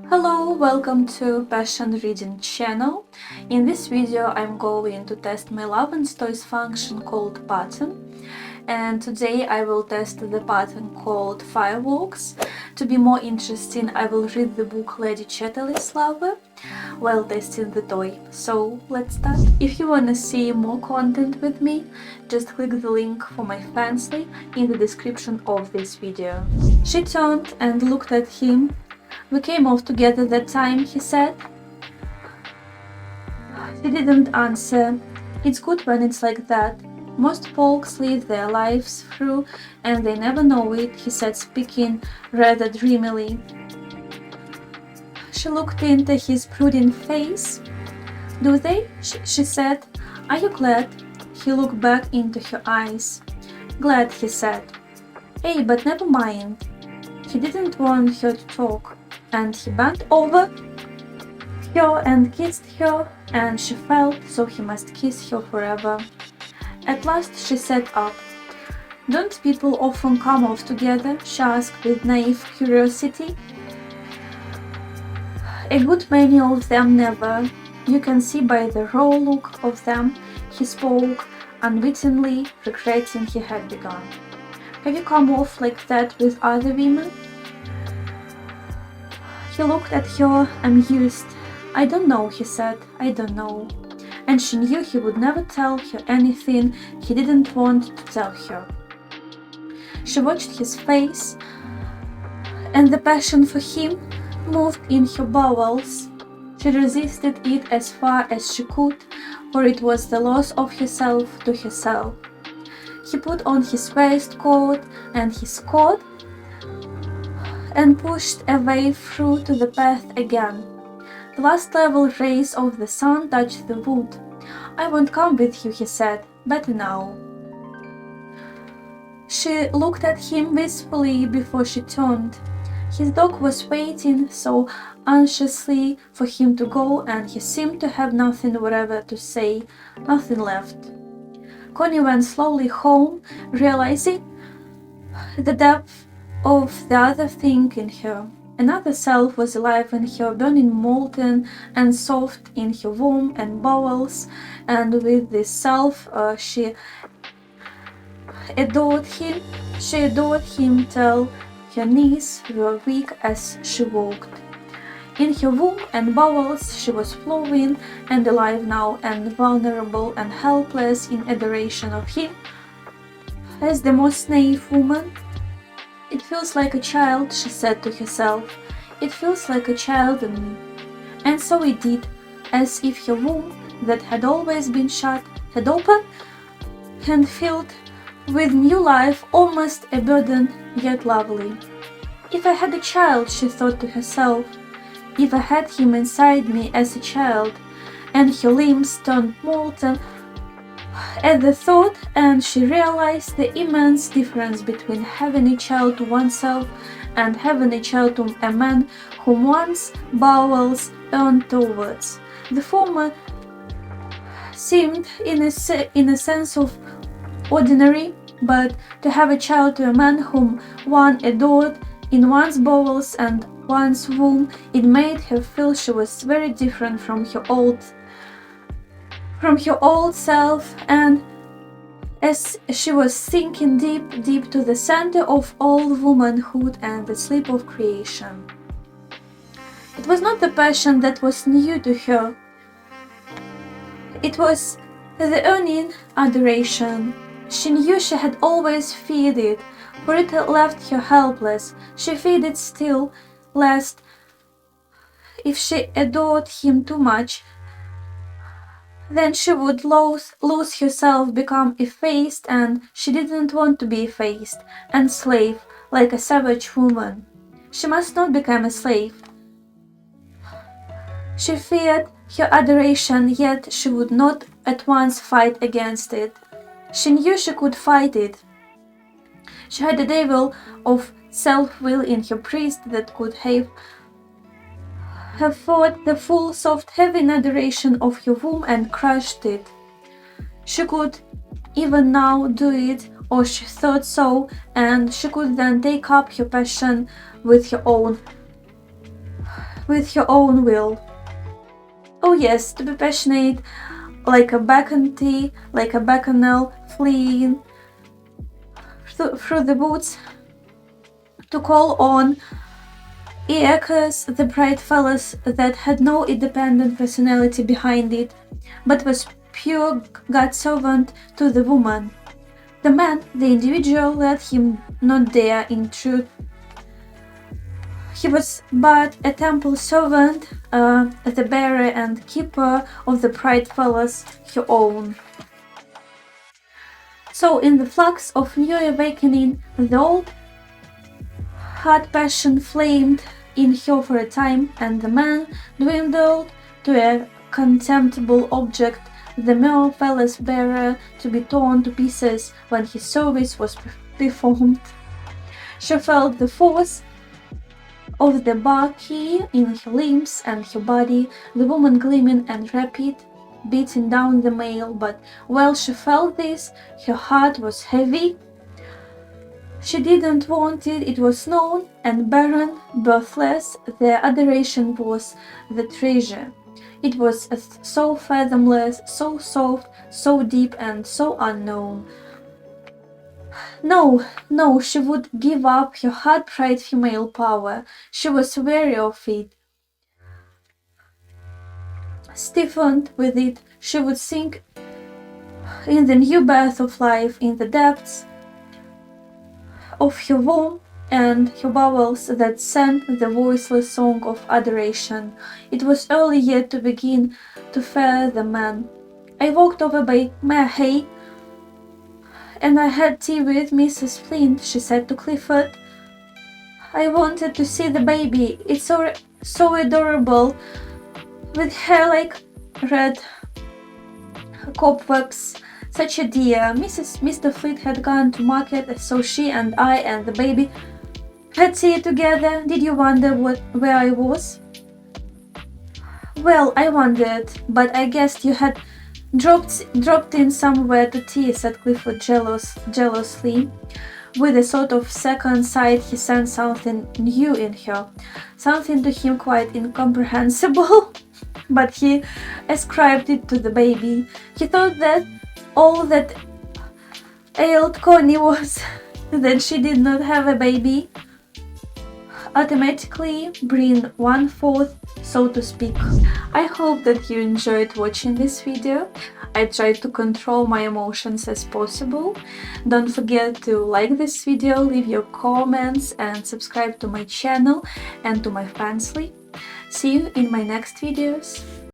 Hello, welcome to Passion Reading channel. In this video I'm going to test my Lovense toys function called pattern, and today I will test the pattern called Fireworks. To be more interesting, I will read the book Lady Chatterley's Lover while testing the toy. So let's start. If you wanna see more content with me, just click the link for my fansly in the description of this video. She turned and looked at him. We came off together that time, he said. He didn't answer. It's good when it's like that. Most folks live their lives through and they never know it, he said, speaking rather dreamily. She looked into his brooding face. Do they? She said. Are you glad? He looked back into her eyes. Glad, he said. Hey, but never mind. He didn't want her to talk, and he bent over her and kissed her, and she felt so he must kiss her forever. At last she sat up. Don't people often come off together? She asked with naive curiosity. A good many of them never. You can see by the raw look of them. He spoke, unwittingly regretting he had begun. Have you come off like that with other women? He looked at her, amused. I don't know, he said, I don't know. And she knew he would never tell her anything he didn't want to tell her. She watched his face, and the passion for him moved in her bowels. She resisted it as far as she could, for it was the loss of herself to herself. He put on his waistcoat and his coat and pushed away through to the path again. The last level rays of the sun touched the wood. I won't come with you, he said. Better now. She looked at him wistfully before she turned. His dog was waiting so anxiously for him to go, and he seemed to have nothing whatever to say, nothing left. Connie went slowly home, realizing the depth of the other thing in her. Another self was alive in her, burning molten and soft in her womb and bowels, and with this self she adored him. She adored him till her knees were weak as she walked. In her womb and bowels she was flowing and alive now, and vulnerable and helpless in adoration of him as the most naive woman. It feels like a child, she said to herself. It feels like a child in me. And so it did, as if her womb, that had always been shut, had opened and filled with new life, almost a burden, yet lovely. If I had a child, she thought to herself, if I had him inside me as a child, and her limbs turned molten at the thought, and she realized the immense difference between having a child to oneself and having a child to a man whom one's bowels yearned towards. The former seemed in a sense of ordinary, but to have a child to a man whom one adored in one's bowels and one's womb, it made her feel she was very different from her old self, and as she was sinking deep, deep to the center of all womanhood and the sleep of creation. It was not the passion that was new to her. It was the yearning adoration. She knew she had always feared it, for it had left her helpless. She feared it still, lest, if she adored him too much, then she would lose herself, become effaced, and she didn't want to be effaced, enslaved like a savage woman. She must not become a slave. She feared her adoration, yet she would not at once fight against it. She knew she could fight it. She had a devil of self-will in her breast that could have fought the full, soft, heavy adoration of her womb and crushed it. She could even now do it, or she thought so, and she could then take up her passion with her own with her own will. Oh yes, to be passionate, like a bacchanal, like a bacchanal fleeing through the woods to call on Aeacus, the bright fellows that had no independent personality behind it, but was pure God-servant to the woman. The man, the individual, let him not there in truth. He was but a temple servant, the bearer and keeper of the bright fellows her own. So in the flux of new awakening, the old hot passion flamed in her for a time, and the man dwindled to a contemptible object, the mere phallus bearer to be torn to pieces when his service was performed. She felt the force of the bar key in her limbs and her body, the woman gleaming and rapid, beating down the male, but while she felt this, her heart was heavy. She didn't want it, it was known, and barren, birthless, the adoration was the treasure. It was so fathomless, so soft, so deep, and so unknown. No, no, she would give up her hard-pride female power. She was weary of it. Stiffened with it, she would sink in the new birth of life, in the depths of her womb and her bowels that sang the voiceless song of adoration. It was early yet to begin to fear the man. I walked over by Hay, and I had tea with Mrs. Flint, she said to Clifford. I wanted to see the baby. It's so adorable, with hair like red cobwebs. Such a dear. Mr. Flint had gone to market, so she and I and the baby had tea together. Did you wonder where I was? Well, I wondered, but I guessed you had dropped in somewhere to tea, said Clifford jealously. With a sort of second sight, he sensed something new in her, something to him quite incomprehensible, but he ascribed it to the baby. He thought that all that ailed Connie was that she did not have a baby, automatically bring one forth, so to speak. I hope that you enjoyed watching this video. I tried to control my emotions as possible. Don't forget to like this video, leave your comments and subscribe to my channel and to my fansly. See you in my next videos.